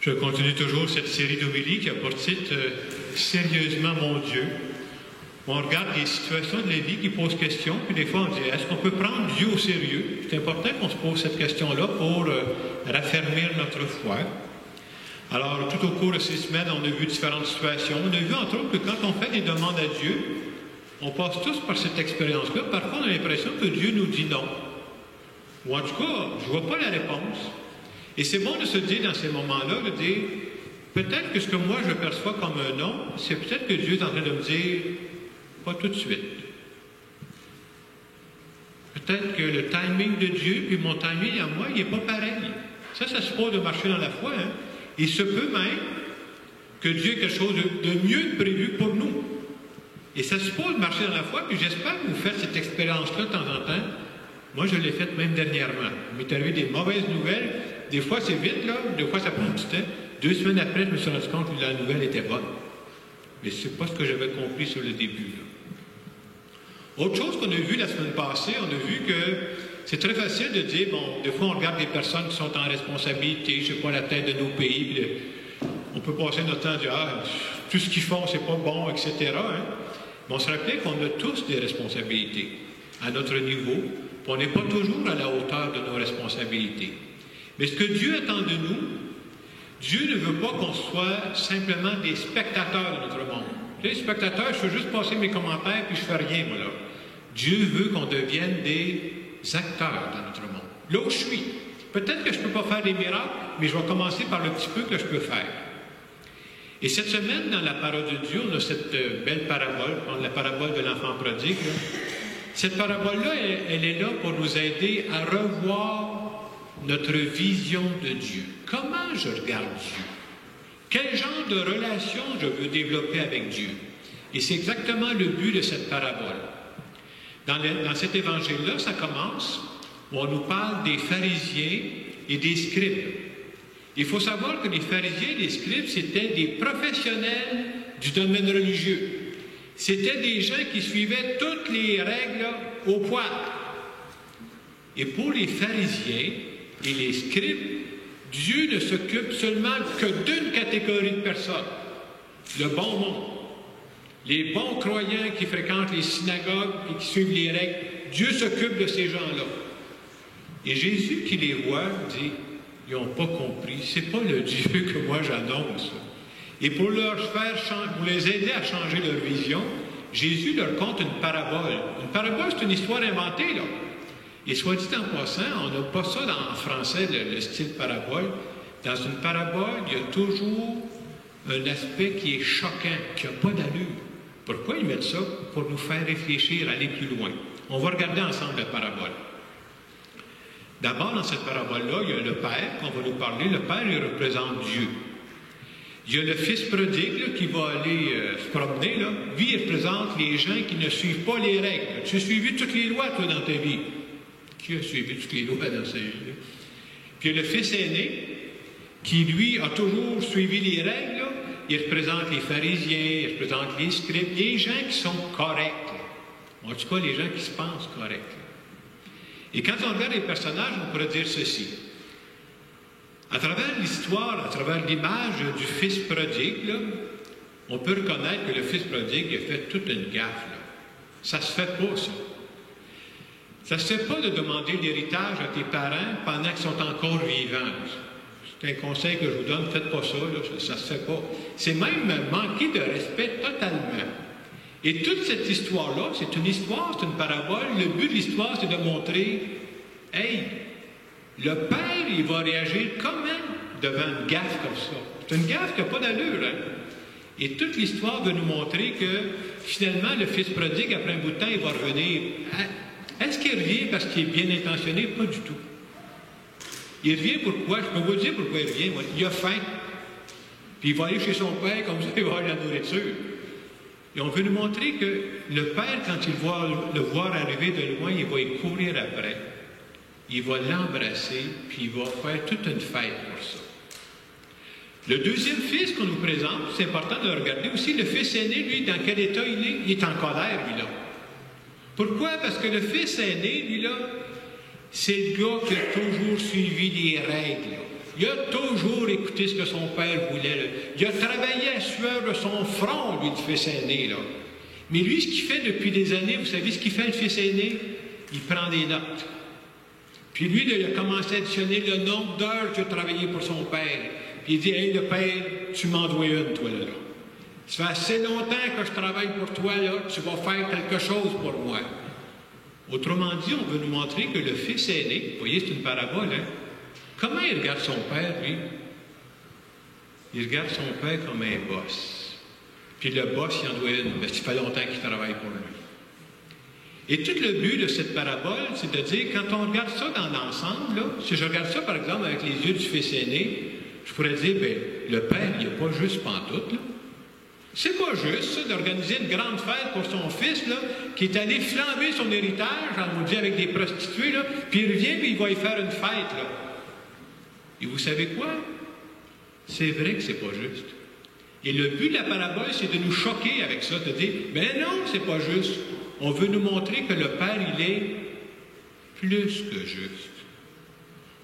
Je continue toujours cette série d'homélies qui a pour titre Sérieusement mon Dieu. On regarde des situations de la vie qui posent question, puis des fois on dit est-ce qu'on peut prendre Dieu au sérieux? C'est important qu'on se pose cette question-là pour raffermir notre foi. Alors, tout au cours de ces semaines, on a vu différentes situations. On a vu entre autres que quand on fait des demandes à Dieu, on passe tous par cette expérience-là. Parfois, on a l'impression que Dieu nous dit non. Ou en tout cas, je ne vois pas la réponse. Et c'est bon de se dire dans ces moments-là, de dire, peut-être que ce que moi je perçois comme un non, c'est peut-être que Dieu est en train de me dire, pas tout de suite. Peut-être que le timing de Dieu, puis mon timing à moi, il n'est pas pareil. Ça se pose de marcher dans la foi. Hein? Il se peut même que Dieu ait quelque chose de mieux prévu pour nous. Et ça se pose de marcher dans la foi, puis j'espère que vous faites cette expérience-là de temps en temps. Moi, je l'ai faite même dernièrement. Il m'est arrivé des mauvaises nouvelles. Des fois, c'est vite, là. Des fois, ça prend du temps. 2 semaines après, je me suis rendu compte que la nouvelle était bonne. Mais ce n'est pas ce que j'avais compris sur le début, là. Autre chose qu'on a vu la semaine passée, on a vu que c'est très facile de dire, bon, des fois, on regarde des personnes qui sont en responsabilité, je ne sais pas, la tête de nos pays, puis on peut passer notre temps à dire, ah, tout ce qu'ils font, c'est pas bon, etc. Hein? Mais on se rappelle qu'on a tous des responsabilités à notre niveau. On n'est pas toujours à la hauteur de nos responsabilités. Mais ce que Dieu attend de nous, Dieu ne veut pas qu'on soit simplement des spectateurs de notre monde. Tu sais, spectateurs, je fais juste passer mes commentaires puis je fais rien, moi, là. Dieu veut qu'on devienne des acteurs dans notre monde. Là où je suis. Peut-être que je ne peux pas faire des miracles, mais je vais commencer par le petit peu que je peux faire. Et cette semaine, dans la parole de Dieu, on a cette belle parabole, la parabole de l'enfant prodigue, là. Cette parabole-là, elle est là pour nous aider à revoir notre vision de Dieu. Comment je regarde Dieu? Quel genre de relation je veux développer avec Dieu? Et c'est exactement le but de cette parabole. Dans cet évangile-là, ça commence où on nous parle des pharisiens et des scribes. Il faut savoir que les pharisiens et les scribes, c'était des professionnels du domaine religieux. C'était des gens qui suivaient toutes les règles au poil. Et pour les pharisiens et les scribes, Dieu ne s'occupe seulement que d'une catégorie de personnes, le bon monde. Les bons croyants qui fréquentent les synagogues et qui suivent les règles, Dieu s'occupe de ces gens-là. Et Jésus qui les voit dit, ils n'ont pas compris, c'est pas le Dieu que moi j'annonce. Et pour les aider à changer leur vision, Jésus leur conte une parabole. Une parabole, c'est une histoire inventée, là. Et soit dit en passant, on n'a pas ça en français, le style parabole. Dans une parabole, il y a toujours un aspect qui est choquant, qui n'a pas d'allure. Pourquoi ils mettent ça? Pour nous faire réfléchir, aller plus loin. On va regarder ensemble la parabole. D'abord, dans cette parabole-là, il y a le Père qu'on va nous parler. Le Père, il représente Dieu. Il y a le fils prodigue là, qui va aller se promener. Là. Lui, il représente les gens qui ne suivent pas les règles. Tu as suivi toutes les lois, toi, dans ta vie. Qui a suivi toutes les lois dans sa vie? Là? Puis il y a le fils aîné qui, lui, a toujours suivi les règles. Là. Il représente les pharisiens, il représente les scribes, les gens qui sont corrects. Là. En tout cas, les gens qui se pensent corrects. Là. Et quand on regarde les personnages, on pourrait dire ceci. À travers l'histoire, à travers l'image du fils prodigue, là, on peut reconnaître que le fils prodigue a fait toute une gaffe. Là. Ça se fait pas, ça. Ça se fait pas de demander l'héritage à tes parents pendant qu'ils sont encore vivants. C'est un conseil que je vous donne, faites pas ça, là, ça se fait pas. C'est même manquer de respect totalement. Et toute cette histoire-là, c'est une histoire, c'est une parabole. Le but de l'histoire, c'est de montrer, hey, le père, il va réagir comment devant une gaffe comme ça? C'est une gaffe qui n'a pas d'allure. Hein? Et toute l'histoire veut nous montrer que, finalement, le fils prodigue, après un bout de temps, il va revenir. Est-ce qu'il revient parce qu'il est bien intentionné? Pas du tout. Il revient pourquoi? Je peux vous dire pourquoi il revient. Moi. Il a faim. Puis il va aller chez son père, comme ça, il va avoir la nourriture. Et on veut nous montrer que le père, quand il va le voir arriver de loin, il va y courir après. Il va l'embrasser, puis il va faire toute une fête pour ça. Le deuxième fils qu'on nous présente, c'est important de le regarder aussi, le fils aîné, lui, dans quel état il est? Il est en colère, lui, là. Pourquoi? Parce que le fils aîné, lui, là, c'est le gars qui a toujours suivi les règles. Il a toujours écouté ce que son père voulait. Là. Il a travaillé à sueur de son front, lui, le fils aîné. Là. Mais lui, ce qu'il fait depuis des années, vous savez ce qu'il fait, le fils aîné? Il prend des notes. Puis lui, là, il a commencé à additionner le nombre d'heures qu'il a travaillé pour son père. Puis il dit, « Hey, le père, tu m'en dois une, toi, là. Ça fait assez longtemps que je travaille pour toi, là. Tu vas faire quelque chose pour moi. » Autrement dit, on veut nous montrer que le fils aîné, vous voyez, c'est une parabole, hein? Comment il regarde son père, lui? Il regarde son père comme un boss. Puis le boss, il en doit une, parce qu'il fait longtemps qu'il travaille pour lui. Et tout le but de cette parabole, c'est de dire, quand on regarde ça dans l'ensemble, là, si je regarde ça, par exemple, avec les yeux du fils aîné, je pourrais dire, bien, le père, il n'est pas juste pantoute, là. C'est pas juste, ça, d'organiser une grande fête pour son fils, là, qui est allé flamber son héritage, on nous dit, avec des prostituées, là, puis il revient, puis il va y faire une fête, là. Et vous savez quoi? C'est vrai que c'est pas juste. Et le but de la parabole, c'est de nous choquer avec ça, de dire, ben non, c'est pas juste. On veut nous montrer que le Père, il est plus que juste.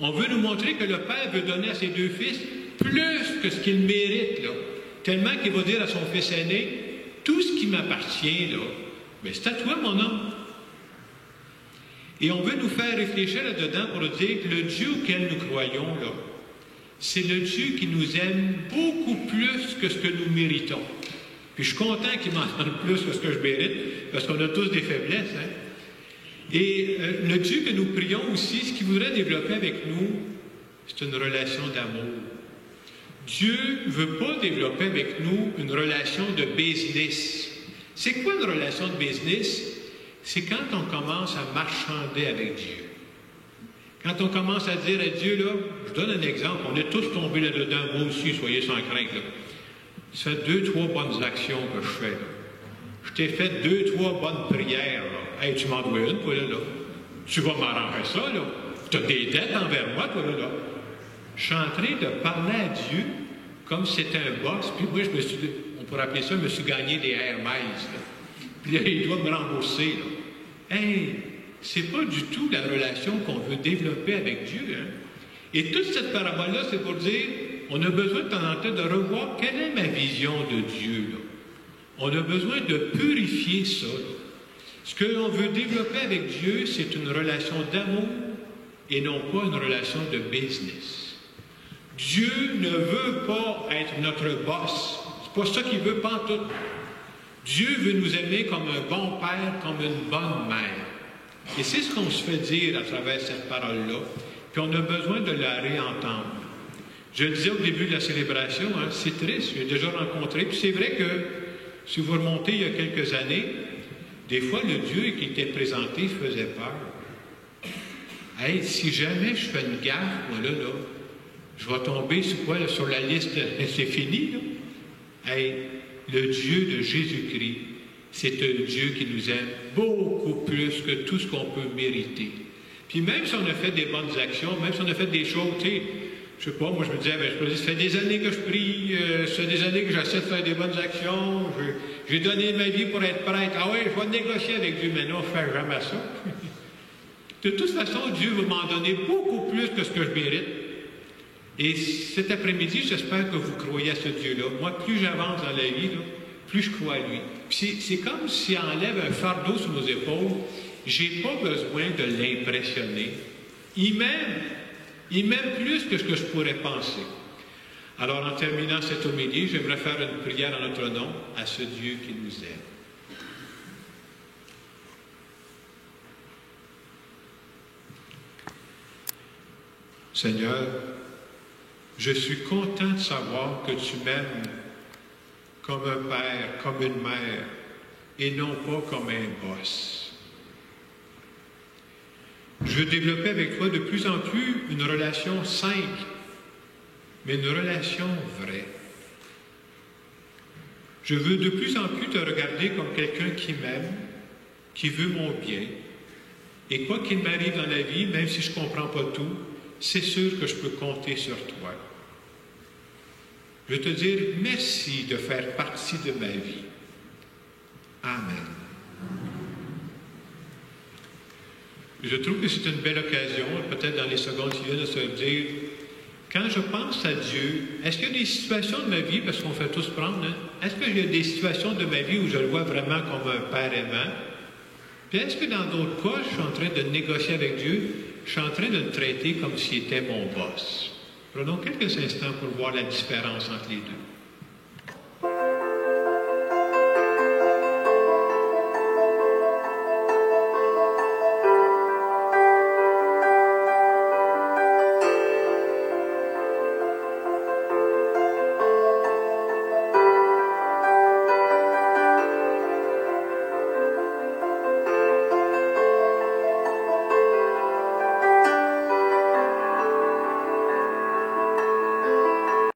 On veut nous montrer que le Père veut donner à ses deux fils plus que ce qu'il mérite, là. Tellement qu'il va dire à son fils aîné, tout ce qui m'appartient, là, ben c'est à toi, mon homme. Et on veut nous faire réfléchir là-dedans pour dire que le Dieu auquel nous croyons, là, c'est le Dieu qui nous aime beaucoup plus que ce que nous méritons. Puis je suis content qu'il m'en donne plus que ce que je mérite, parce qu'on a tous des faiblesses. Hein? Et le Dieu que nous prions aussi, ce qu'il voudrait développer avec nous, c'est une relation d'amour. Dieu ne veut pas développer avec nous une relation de business. C'est quoi une relation de business? C'est quand on commence à marchander avec Dieu. Quand on commence à dire à Dieu, là, je donne un exemple, on est tous tombés là-dedans, moi aussi, soyez sans crainte, là. Ça fait 2-3 bonnes actions que je fais, là. Je t'ai fait 2-3 bonnes prières, là. Hey, tu m'en dois une, toi, là. Tu vas m'arranger ça, là. Tu as des dettes envers moi, toi, là. Je suis en train de parler à Dieu comme si c'était un boss, puis moi, on pourrait appeler ça, je me suis gagné des Air Miles, là. Puis là, il doit me rembourser, là. Hey! C'est pas du tout la relation qu'on veut développer avec Dieu. Hein? Et toute cette parabole-là, c'est pour dire, on a besoin de temps en temps de revoir quelle est ma vision de Dieu. Là. On a besoin de purifier ça. Là. Ce que l'on veut développer avec Dieu, c'est une relation d'amour et non pas une relation de business. Dieu ne veut pas être notre boss. C'est pas ça qu'il veut, pas en tout. Dieu veut nous aimer comme un bon père, comme une bonne mère. Et c'est ce qu'on se fait dire à travers cette parole-là, puis on a besoin de la réentendre. Je le disais au début de la célébration, hein, c'est triste, j'ai déjà rencontré, puis c'est vrai que, si vous remontez il y a quelques années, des fois le Dieu qui était présenté faisait peur. Hey, si jamais je fais une gaffe, moi là, je vais tomber sur quoi, là, sur la liste, c'est fini, là. Hey, le Dieu de Jésus-Christ, c'est un Dieu qui nous aime beaucoup plus que tout ce qu'on peut mériter. Puis même si on a fait des bonnes actions, même si on a fait des choses, tu sais, je sais pas, moi je me disais, ça fait des années que je prie, ça fait des années que j'essaie de faire des bonnes actions, j'ai donné ma vie pour être prêtre. Ah oui, je vais négocier avec Dieu, mais non, je ne fais jamais ça. De toute façon, Dieu va m'en donner beaucoup plus que ce que je mérite. Et cet après-midi, j'espère que vous croyez à ce Dieu-là. Moi, plus j'avance dans la vie, là, plus je crois à lui. C'est comme s'il enlève un fardeau sur nos épaules. Je n'ai pas besoin de l'impressionner. Il m'aime plus que ce que je pourrais penser. Alors, en terminant cette homélie, j'aimerais faire une prière en notre nom à ce Dieu qui nous aime. Seigneur, je suis content de savoir que tu m'aimes comme un père, comme une mère, et non pas comme un boss. Je veux développer avec toi de plus en plus une relation simple, mais une relation vraie. Je veux de plus en plus te regarder comme quelqu'un qui m'aime, qui veut mon bien. Et quoi qu'il m'arrive dans la vie, même si je ne comprends pas tout, c'est sûr que je peux compter sur toi. Je veux te dire merci de faire partie de ma vie. Amen. Je trouve que c'est une belle occasion, peut-être dans les secondes qui viennent, de se dire, quand je pense à Dieu, est-ce qu'il y a des situations de ma vie, parce qu'on fait tous prendre, hein, est-ce qu'il y a des situations de ma vie où je le vois vraiment comme un père aimant? Puis est-ce que dans d'autres cas, je suis en train de négocier avec Dieu, je suis en train de le traiter comme s'il était mon boss? Prenons quelques instants pour voir la différence entre les deux.